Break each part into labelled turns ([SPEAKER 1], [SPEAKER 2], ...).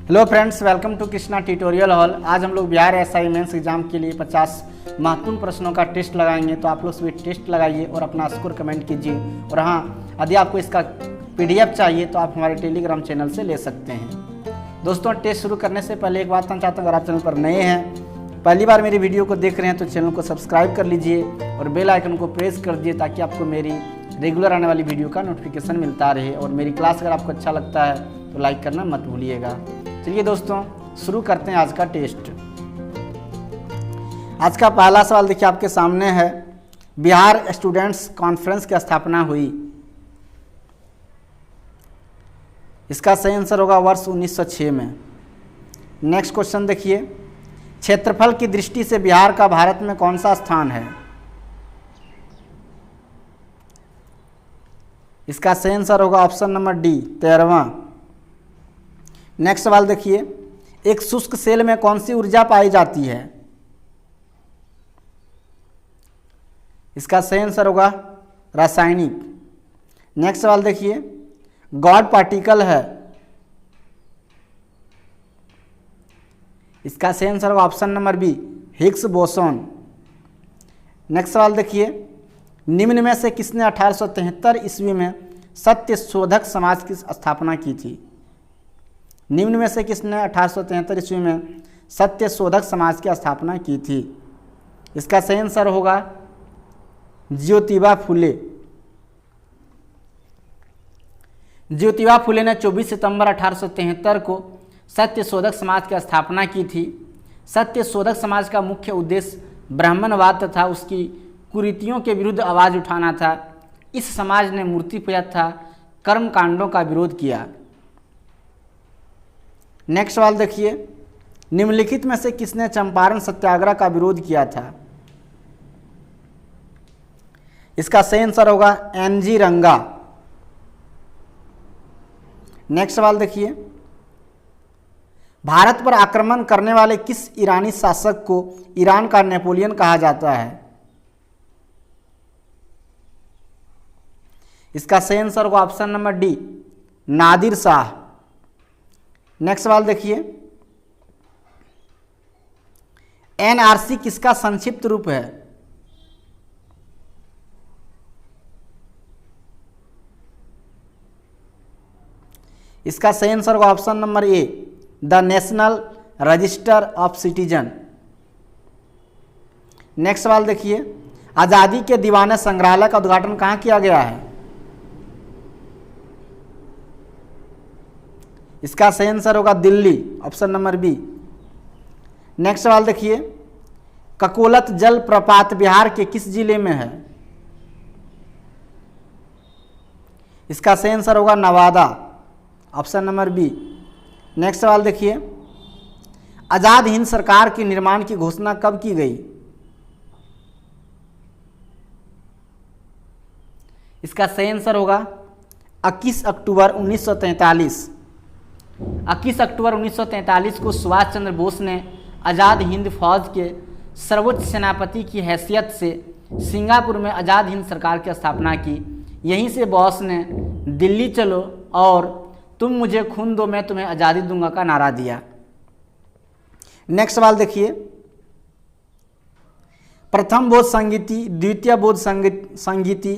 [SPEAKER 1] Hello friends, welcome to Krishna tutorial hall. आज हम लोग बिहार एसआई मेंस एग्जाम के लिए 50 महत्वपूर्ण प्रश्नों का टेस्ट लगाएंगे। तो आप लोग सभी टेस्ट लगाइए और अपना स्कोर कमेंट कीजिए। और हाँ, यदि आपको इसका पीडीएफ चाहिए तो आप हमारे टेलीग्राम चैनल से ले सकते हैं। दोस्तों, टेस्ट शुरू करने से पहले एक बात कहना चाहता हूँ, अगर आप चैनल पर नए हैं, पहली बार मेरी वीडियो को देख रहे हैं तो चैनल को सब्सक्राइब कर लीजिए और बेल आइकन को प्रेस कर दीजिए ताकि आपको मेरी रेगुलर आने वाली वीडियो का नोटिफिकेशन मिलता रहे। और मेरी क्लास अगर आपको अच्छा लगता है तो लाइक करना मत भूलिएगा। चलिए दोस्तों, शुरू करते हैं आज का टेस्ट। आज का पहला सवाल देखिए आपके सामने है, बिहार स्टूडेंट्स कॉन्फ्रेंस की स्थापना हुई। इसका सही आंसर होगा वर्ष 1906 में। नेक्स्ट क्वेश्चन देखिए, क्षेत्रफल की दृष्टि से बिहार का भारत में कौन सा स्थान है? इसका सही आंसर होगा ऑप्शन नंबर डी, 13वां। नेक्स्ट सवाल देखिए, एक शुष्क सेल में कौन सी ऊर्जा पाई जाती है? इसका सही आंसर होगा रासायनिक। नेक्स्ट सवाल देखिए, गॉड पार्टिकल है। इसका सही आंसर होगा option number B, Higgs boson. Next सवाल देखिए, निम्न में से किसने 1873 ईस्वी में सत्य शोधक समाज की स्थापना की थी? निम्न में से किसने 1873 ईस्वी में सत्य शोधक समाज की स्थापना की थी? इसका सही आंसर होगा ज्योतिबा फुले। ज्योतिबा फुले ने 24 सितंबर 1873 को सत्य शोधक समाज की स्थापना की थी। सत्य शोधक समाज का मुख्य उद्देश्य ब्राह्मणवाद तथा उसकी कुरीतियों के विरुद्ध आवाज उठाना था। इस समाज ने मूर्ति पूजा तथा कर्म कांडों का विरोध किया। नेक्स्ट सवाल देखिए, निम्नलिखित में से किसने चंपारण सत्याग्रह का विरोध किया था? इसका सही आंसर होगा एनजी रंगा। नेक्स्ट सवाल देखिए, भारत पर आक्रमण करने वाले किस ईरानी शासक को ईरान का नेपोलियन कहा जाता है? इसका सही आंसर होगा option number D, Nadir Shah. Next सवाल देखिए, एनआरसी किसका संक्षिप्त रूप है? इसका सही आंसर होगा option number A, the national register of citizen. Next सवाल देखिए, आजादी के दीवाने संग्रहालय का उद्घाटन कहां किया गया है? इसका सही आंसर होगा Delhi, option number B. Next सवाल देखिए, ककोलत जल प्रपात बिहार के किस जिले में है? इसका सही आंसर होगा Nawada, option number B. Next सवाल देखिए, आजाद हिंद सरकार के निर्माण की घोषणा कब की गई? इसका सही आंसर होगा 21 अक्टूबर 1943। 21 अक्टूबर 1943 को सुभाष चंद्र बोस ने आज़ाद हिंद फौज के सर्वोच्च सेनापति की हैसियत से सिंगापुर में आज़ाद हिंद सरकार की स्थापना की। यहीं से बोस ने दिल्ली चलो और तुम मुझे खून दो मैं तुम्हें आज़ादी दूंगा का नारा दिया। नेक्स्ट सवाल देखिए, प्रथम बोध संगीति, द्वितीय बोध संगीति,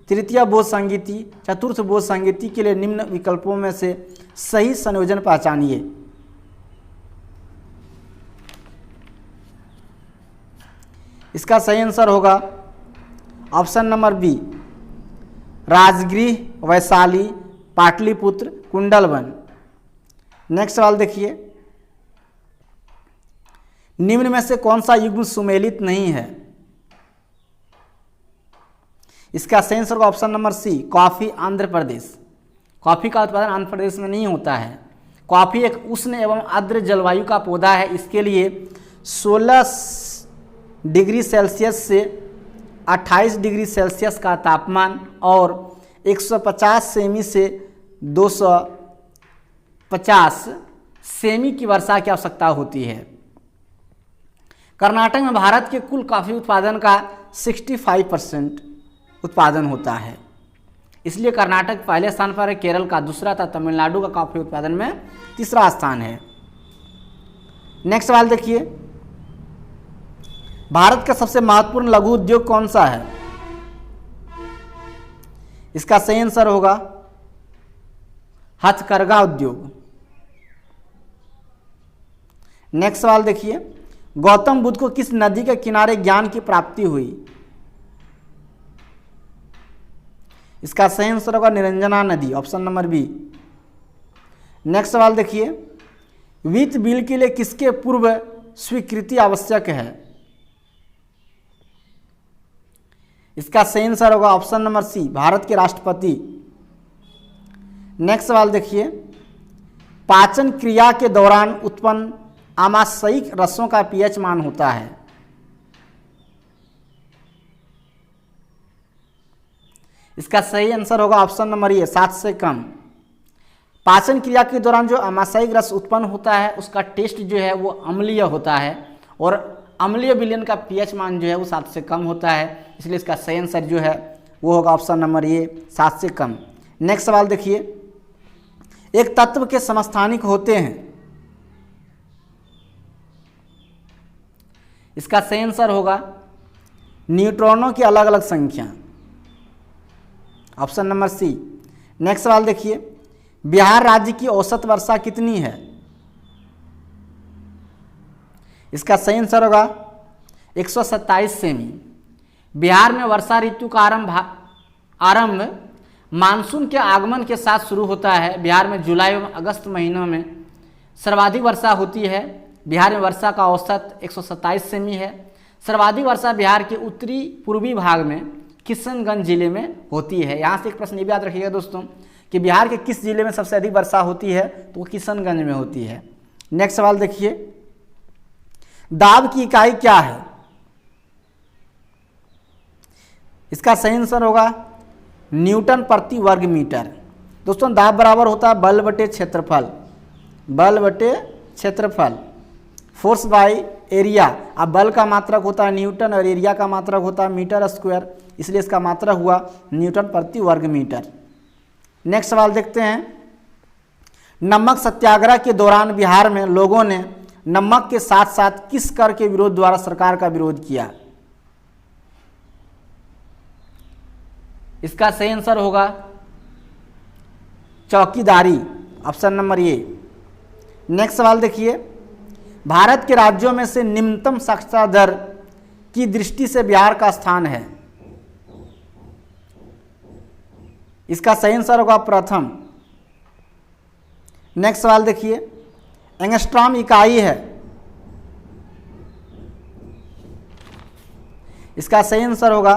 [SPEAKER 1] तृतीय बोध संगीति, चतुर्थ बोध संगीति के लिए निम्न विकल्पों में से सही संयोजन पहचानिए। इसका सही आंसर होगा option number B, Rajgriha, Vaishali, Pataliputra, Kundalvan. Next सवाल देखिए, निम्न में से कौन सा युग्म सुमेलित नहीं है? इसका सही आंसर होगा option number C, coffee, Andhra Pradesh. Coffee का उत्पादन आंध्र प्रदेश में नहीं होता है। कॉफी एक उष्ण एवं आर्द्र जलवायु का पौधा है। इसके लिए 16 डिग्री सेल्सियस से 28 डिग्री सेल्सियस का तापमान और 150 सेमी से 250 सेमी की वर्षा की आवश्यकता होती है। कर्नाटक में भारत के कुल कॉफी उत्पादन का 65% उत्पादन होता है। इसलिए कर्नाटक पहले स्थान पर है, केरल का दूसरा था, तमिलनाडु का कॉफी उत्पादन में तीसरा स्थान है। नेक्स्ट सवाल देखिए, भारत का सबसे महत्वपूर्ण लघु उद्योग कौन सा है? इसका सही आंसर होगा हथकरघा उद्योग। नेक्स्ट सवाल देखिए, गौतम बुद्ध को किस नदी के किनारे ज्ञान की प्राप्ति हुई? इसका सही आंसर होगा निरंजना नदी, ऑप्शन नंबर बी। नेक्स्ट सवाल देखिए, वित्त बिल के लिए किसके पूर्व स्वीकृति आवश्यक है? इसका सही आंसर होगा ऑप्शन नंबर सी, भारत के राष्ट्रपति। नेक्स्ट सवाल देखिए, पाचन क्रिया के दौरान उत्पन्न आमाशयिक रसों का पीएच मान होता है? इसका सही आंसर होगा ऑप्शन नंबर ए, 7 से कम। पाचन क्रिया के दौरान जो आमाशयिक रस उत्पन्न होता है उसका टेस्ट जो है वो अम्लीय होता है और अम्लीय विलयन का पीएच मान जो है वो 7 से कम होता है, इसलिए इसका सही आंसर जो है वो होगा ऑप्शन नंबर ए, 7 से कम। नेक्स्ट सवाल देखिए, एक तत्व के समस्थानिक होते हैं? इसका सही आंसर होगा न्यूट्रॉनों की अलग अलग संख्या, ऑप्शन नंबर सी। नेक्स्ट सवाल देखिए, बिहार राज्य की औसत वर्षा कितनी है? इसका सही आंसर होगा 127 सेमी। बिहार में वर्षा ऋतु का आरंभ मानसून के आगमन के साथ शुरू होता है। बिहार में जुलाई एवं अगस्त महीनों में सर्वाधिक वर्षा होती है। बिहार में वर्षा का औसत 127 सेमी है। सर्वाधिक वर्षा बिहार के उत्तरी पूर्वी भाग में किशनगंज जिले में होती है। यहाँ से एक प्रश्न ये भी याद रखिएगा दोस्तों कि बिहार के किस जिले में सबसे अधिक वर्षा होती है, तो वो किशनगंज में होती है। नेक्स्ट सवाल देखिए, दाब की इकाई क्या है? इसका सही आंसर होगा न्यूटन प्रति वर्ग मीटर। दोस्तों दाब बराबर होता है बल बटे क्षेत्रफल, बल बटे क्षेत्रफल, फोर्स बाय एरिया। अब बल का मात्रक होता है न्यूटन और एरिया का मात्रक होता है मीटर स्क्वायर, इसलिए इसका मात्रक हुआ न्यूटन प्रति वर्ग मीटर। नेक्स्ट सवाल देखते हैं, नमक सत्याग्रह के दौरान बिहार में लोगों ने नमक के साथ साथ किस कर के विरोध द्वारा सरकार का विरोध किया? इसका सही आंसर होगा चौकीदारी, ऑप्शन नंबर ए। नेक्स्ट सवाल देखिए, भारत के राज्यों में से निम्नतम साक्षरता दर की दृष्टि से बिहार का स्थान है? इसका सही आंसर होगा प्रथम। नेक्स्ट सवाल देखिए, एंगस्ट्रॉम इकाई है? इसका सही आंसर होगा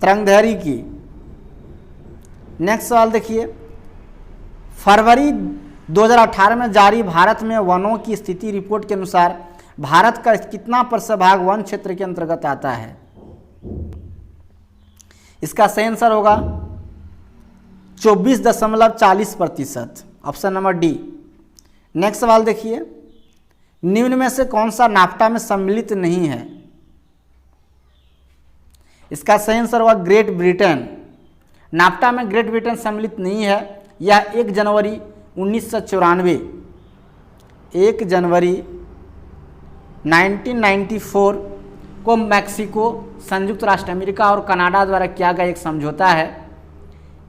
[SPEAKER 1] तरंगदैर्घ्य की। नेक्स्ट सवाल देखिए, फरवरी 2018 में जारी भारत में वनों की स्थिति रिपोर्ट के अनुसार भारत का कितना प्रतिशत भाग वन क्षेत्र के अंतर्गत आता है? इसका सही आंसर होगा 24.40%, ऑप्शन नंबर डी। नेक्स्ट सवाल देखिए, निम्न में से कौन सा नाफ्टा में सम्मिलित नहीं है? इसका सही आंसर होगा ग्रेट ब्रिटेन। नाफ्टा में ग्रेट ब्रिटेन सम्मिलित नहीं है। यह 1 जनवरी 1994, 1 जनवरी 1994 को मैक्सिको, संयुक्त राष्ट्र अमेरिका और कनाडा द्वारा किया गया एक समझौता है।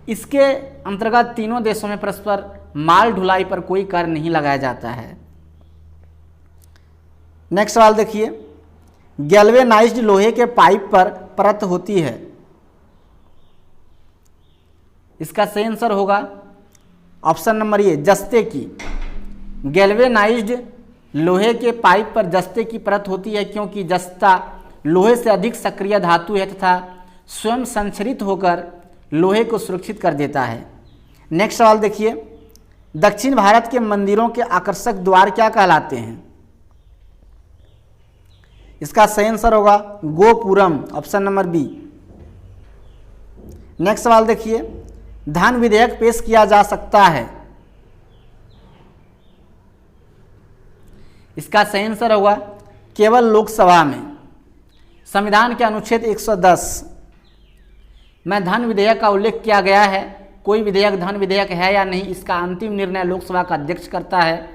[SPEAKER 1] इसके अंतर्गत तीनों देशों में परस्पर माल ढुलाई पर कोई कर नहीं लगाया जाता है। नेक्स्ट सवाल देखिए, गैल्वेनाइज्ड लोहे के पाइप पर परत होती है? इसका सही आंसर होगा ऑप्शन नंबर ए, जस्ते की। गैल्वेनाइज्ड लोहे के पाइप पर जस्ते की परत होती है क्योंकि जस्ता लोहे से अधिक सक्रिय धातु है तथा स्वयं संचरित होकर लोहे को सुरक्षित कर देता है। नेक्स्ट सवाल देखिए, दक्षिण भारत के मंदिरों के आकर्षक द्वार क्या कहलाते हैं? इसका सही आंसर होगा gopuram, option number B. Next सवाल देखिए, धन विधेयक पेश किया जा सकता है? इसका सही आंसर होगा केवल लोकसभा में। संविधान के अनुच्छेद 110 में धन विधेयक का उल्लेख किया गया है। कोई विधेयक धन विधेयक है या नहीं, इसका अंतिम निर्णय लोकसभा का अध्यक्ष करता है।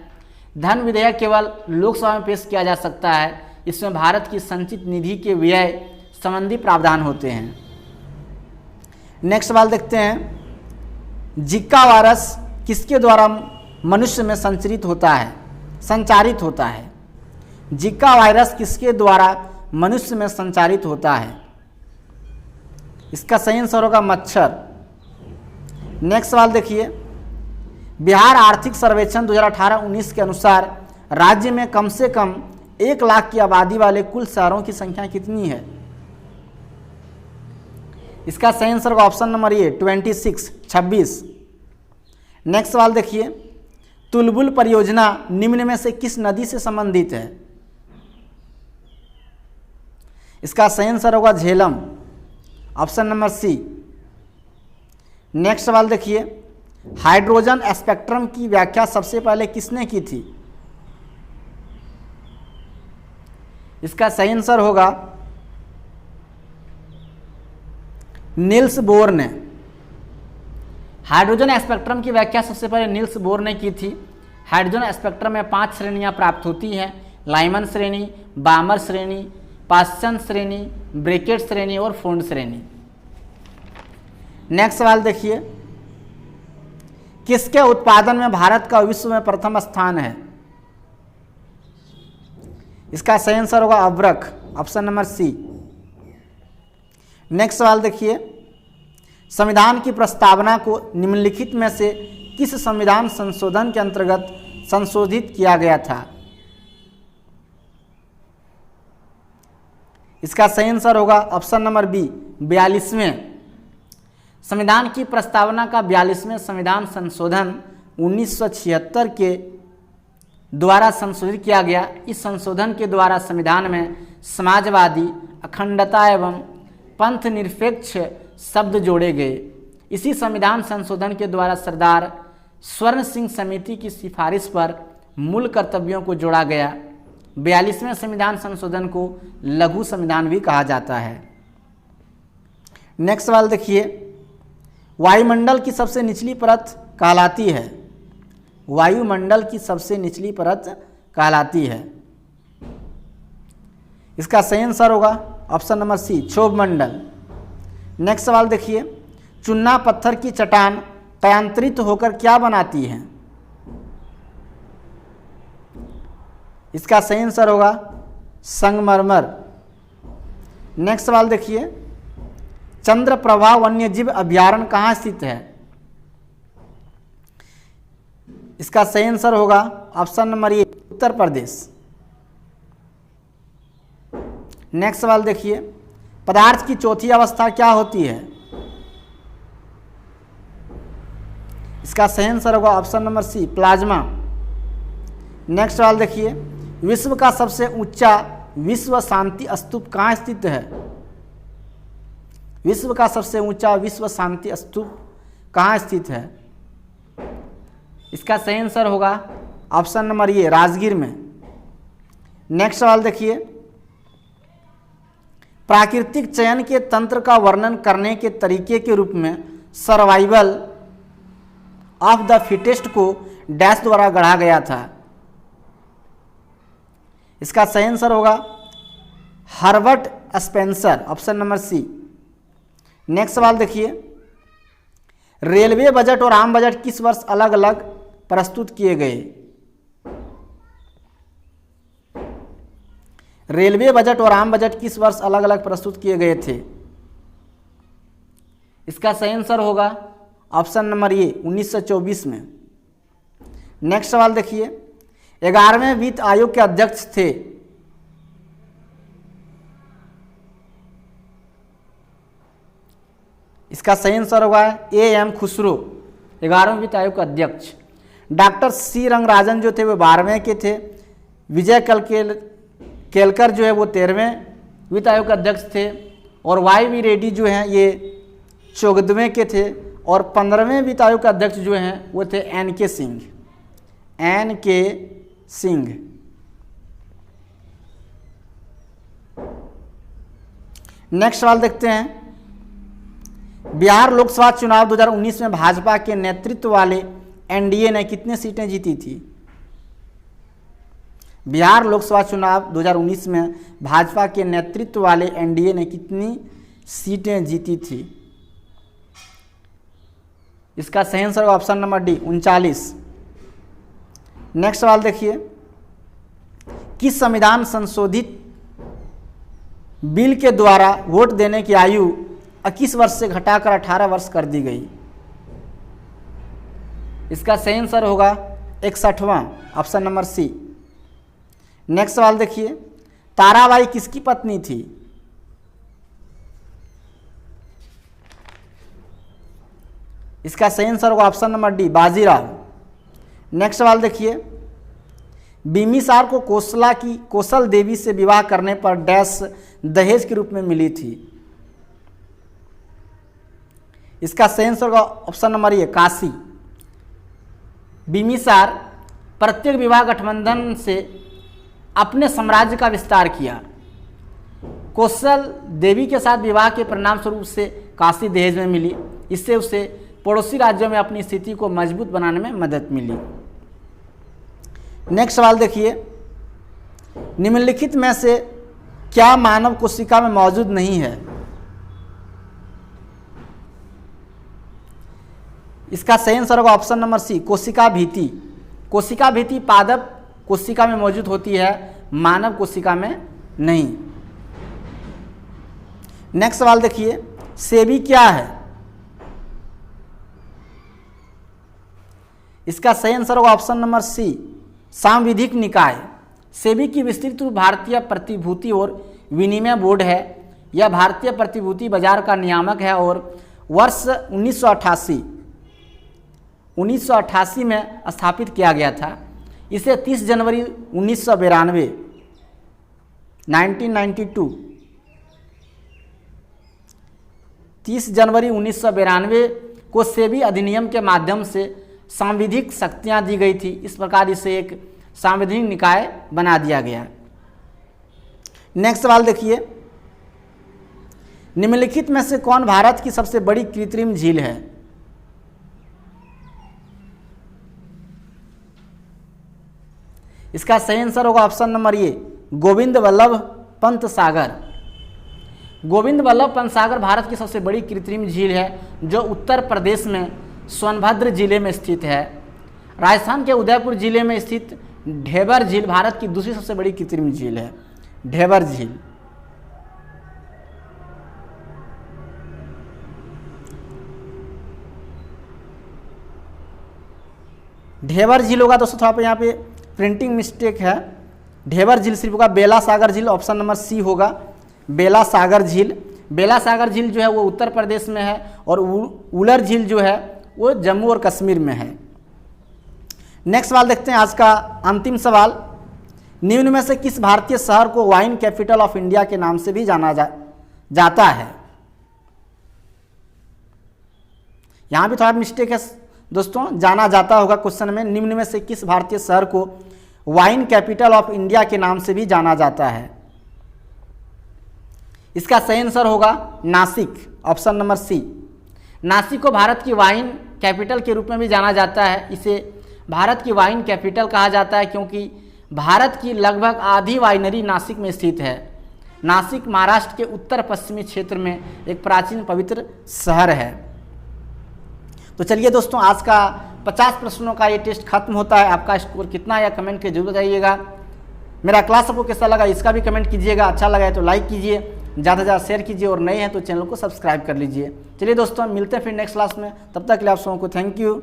[SPEAKER 1] धन विधेयक केवल लोकसभा में पेश किया जा सकता है। इसमें भारत की संचित निधि के व्यय संबंधी प्रावधान होते हैं। नेक्स्ट सवाल देखते हैं, जिका वायरस किसके द्वारा मनुष्य में संचारित होता है? जिका वायरस किसके द्वारा मनुष्य में संचारित होता है? इसका सही आंसर होगा मच्छर। नेक्स्ट सवाल देखिए, बिहार आर्थिक सर्वेक्षण 2018-19 के अनुसार राज्य में कम से कम 1 लाख की आबादी वाले कुल शहरों की संख्या कितनी है? इसका सही आंसर होगा ऑप्शन नंबर ए 26। नेक्स्ट सवाल देखिए, तुलबुल परियोजना निम्न में से किस नदी से संबंधित है? इसका सही आंसर होगा Jhelum, option number C. Next सवाल देखिए, हाइड्रोजन स्पेक्ट्रम की व्याख्या सबसे पहले किसने की थी? इसका सही आंसर होगा नील्स बोर ने। हाइड्रोजन स्पेक्ट्रम की व्याख्या सबसे पहले नील्स बोर ने की थी। हाइड्रोजन स्पेक्ट्रम में 5 श्रेणियां प्राप्त होती हैं, लाइमन श्रेणी, बामर श्रेणी, पास्चन श्रेणी, ब्रैकेट श्रेणी और फोंड श्रेणी। नेक्स्ट सवाल देखिए, किसके उत्पादन में भारत का विश्व में प्रथम स्थान है? इसका सही आंसर होगा अब्रक, ऑप्शन नंबर सी। नेक्स्ट सवाल देखिए, संविधान की प्रस्तावना को निम्नलिखित में से किस संविधान संशोधन के अंतर्गत संशोधित किया गया था? इसका सही आंसर होगा ऑप्शन नंबर बी 42वें। संविधान की प्रस्तावना का 42वें संविधान संशोधन 1976 के द्वारा संशोधित किया गया। इस संशोधन के द्वारा संविधान में समाजवादी, अखंडता एवं पंथ निरपेक्ष शब्द जोड़े गए। इसी संविधान संशोधन के द्वारा सरदार स्वर्ण सिंह समिति की सिफारिश पर मूल कर्तव्यों को जोड़ा गया। 42वें संविधान संशोधन को लघु संविधान भी कहा जाता है। नेक्स्ट सवाल देखिए, वायुमंडल की सबसे निचली परत कहलाती है? वायुमंडल की सबसे निचली परत कहलाती है। इसका सही आंसर होगा ऑप्शन नंबर सी क्षोभ मंडल। नेक्स्ट सवाल देखिए, चुन्ना पत्थर की चट्टान तयांतरित होकर क्या बनाती है? इसका सही आंसर होगा संगमरमर। नेक्स्ट सवाल देखिए, चंद्रप्रभा वन्यजीव अभयारण्य कहाँ स्थित है? इसका सही आंसर होगा ऑप्शन नंबर ए उत्तर प्रदेश। नेक्स्ट सवाल देखिए, पदार्थ की चौथी अवस्था क्या होती है? इसका सही आंसर होगा option number C plasma. Next सवाल देखिए, विश्व का सबसे ऊंचा विश्व शांति स्तूप कहाँ स्थित है? विश्व का सबसे ऊंचा विश्व शांति स्तूप कहाँ स्थित है? इसका सही आंसर होगा ऑप्शन नंबर ए राजगीर में। नेक्स्ट सवाल देखिए, प्राकृतिक चयन के तंत्र का वर्णन करने के तरीके के रूप में सर्वाइवल ऑफ द फिटेस्ट को डैश द्वारा गढ़ा गया था। इसका सही आंसर होगा Herbert Spencer, option number C. Next सवाल देखिए, रेलवे बजट और आम बजट किस वर्ष अलग अलग प्रस्तुत किए गए? रेलवे बजट और आम बजट किस वर्ष अलग अलग प्रस्तुत किए गए थे? इसका सही आंसर होगा ऑप्शन नंबर ए 1924 में। नेक्स्ट सवाल देखिए, 11वें वित्त आयोग के अध्यक्ष थे? इसका सही आंसर होगा A.M. खुसरो, 11वें वित्त आयोग के अध्यक्ष। डॉक्टर सी रंगराजन जो थे वो 12वें के थे। विजय केलकर जो है वो 13वें वित्त आयोग के अध्यक्ष थे। और Y.V. रेड्डी जो हैं ये 14वें के थे। और 15वें वित्त आयोग के अध्यक्ष जो हैं वो थे N.K. सिंह। नेक्स्ट सवाल देखते हैं, बिहार लोकसभा चुनाव 2019 में भाजपा के नेतृत्व वाले एनडीए ने कितनी सीटें जीती थी? बिहार लोकसभा चुनाव 2019 में भाजपा के नेतृत्व वाले एनडीए ने कितनी सीटें जीती थी? इसका सही आंसर होगा ऑप्शन नंबर डी 39। नेक्स्ट सवाल देखिए, किस संविधान संशोधित बिल के द्वारा वोट देने की आयु 21 वर्ष से घटाकर 18 वर्ष कर दी गई? इसका सही आंसर होगा 61वां, ऑप्शन नंबर सी। नेक्स्ट सवाल देखिए, ताराबाई किसकी पत्नी थी? इसका सही आंसर होगा option number D Bajirao. Next सवाल देखिए, बिम्बिसार को कौशल देवी से विवाह करने पर डैश दहेज के रूप में मिली थी? इसका सही आंसर होगा ऑप्शन नंबर ए काशी। बिम्बिसार प्रत्येक विवाह गठबंधन से अपने साम्राज्य का विस्तार किया। कौशल देवी के साथ विवाह के परिणाम स्वरूप से काशी दहेज में मिली। इससे उसे पड़ोसी राज्यों में अपनी स्थिति को मजबूत बनाने में मदद मिली। नेक्स्ट सवाल देखिए, निम्नलिखित में से क्या मानव कोशिका में मौजूद नहीं है? इसका सही आंसर होगा ऑप्शन नंबर सी कोशिका भित्ति। कोशिका भित्ति पादप कोशिका में मौजूद होती है, मानव कोशिका में नहीं। नेक्स्ट सवाल देखिए, सेबी क्या है? इसका सही आंसर होगा ऑप्शन नंबर सी सांविधिक निकाय। सेबी की विस्तृत रूप भारतीय प्रतिभूति और विनिमय बोर्ड है। यह भारतीय प्रतिभूति बाजार का नियामक है और वर्ष 1988 में स्थापित किया गया था। इसे 30 जनवरी 1992 30 जनवरी 1992 को सेबी अधिनियम के माध्यम से सांविधिक शक्तियां दी गई थी। इस प्रकार इसे एक सांविधिक निकाय बना दिया गया। नेक्स्ट सवाल देखिए, निम्नलिखित में से कौन भारत की सबसे बड़ी कृत्रिम झील है? इसका सही आंसर होगा option number A Govind Vallabh Pant Sagar. Govind Vallabh Pant Sagar Bharat की सबसे बड़ी कृत्रिम झील है जो उत्तर प्रदेश में सोनभद्र जिले में स्थित है। राजस्थान के उदयपुर जिले में स्थित ढेबर झील भारत की दूसरी सबसे बड़ी कृत्रिम झील है, ढेबर झील। ढेबर झील होगा दोस्तों, थोड़ा यहाँ पे प्रिंटिंग मिस्टेक है। ढेबर झील सिर्फ होगा बेला सागर झील, ऑप्शन नंबर सी होगा बेला सागर झील। बेला सागर झील जो है वो उत्तर प्रदेश में है और उलर झील जो है वो जम्मू और कश्मीर में है। नेक्स्ट सवाल देखते हैं, आज का अंतिम सवाल, निम्न में से किस भारतीय शहर को वाइन कैपिटल ऑफ इंडिया के नाम से भी जाना जाता है? यहां भी थोड़ा मिस्टेक है दोस्तों, जाना जाता होगा क्वेश्चन में। निम्न में से किस भारतीय शहर को वाइन कैपिटल ऑफ इंडिया के नाम से भी जाना जाता है? इसका सही आंसर होगा Nashik, option number C. Nashik को भारत की वाइन कैपिटल के रूप में भी जाना जाता है। इसे भारत की वाइन कैपिटल कहा जाता है क्योंकि भारत की लगभग आधी वाइनरी नासिक में स्थित है। नासिक महाराष्ट्र के उत्तर पश्चिमी क्षेत्र में एक प्राचीन पवित्र शहर है। तो चलिए दोस्तों, आज का 50 प्रश्नों का ये टेस्ट खत्म होता है। आपका स्कोर कितना है कमेंट के जरूर बताइएगा। मेरा क्लास आपको कैसा लगा इसका भी कमेंट कीजिएगा। अच्छा लगा है तो लाइक कीजिए, ज़्यादा से ज़्यादा शेयर कीजिए और नए हैं तो चैनल को सब्सक्राइब कर लीजिए। चलिए दोस्तों, मिलते हैं फिर नेक्स्ट क्लास में। तब तक के लिए आप सबको थैंक यू।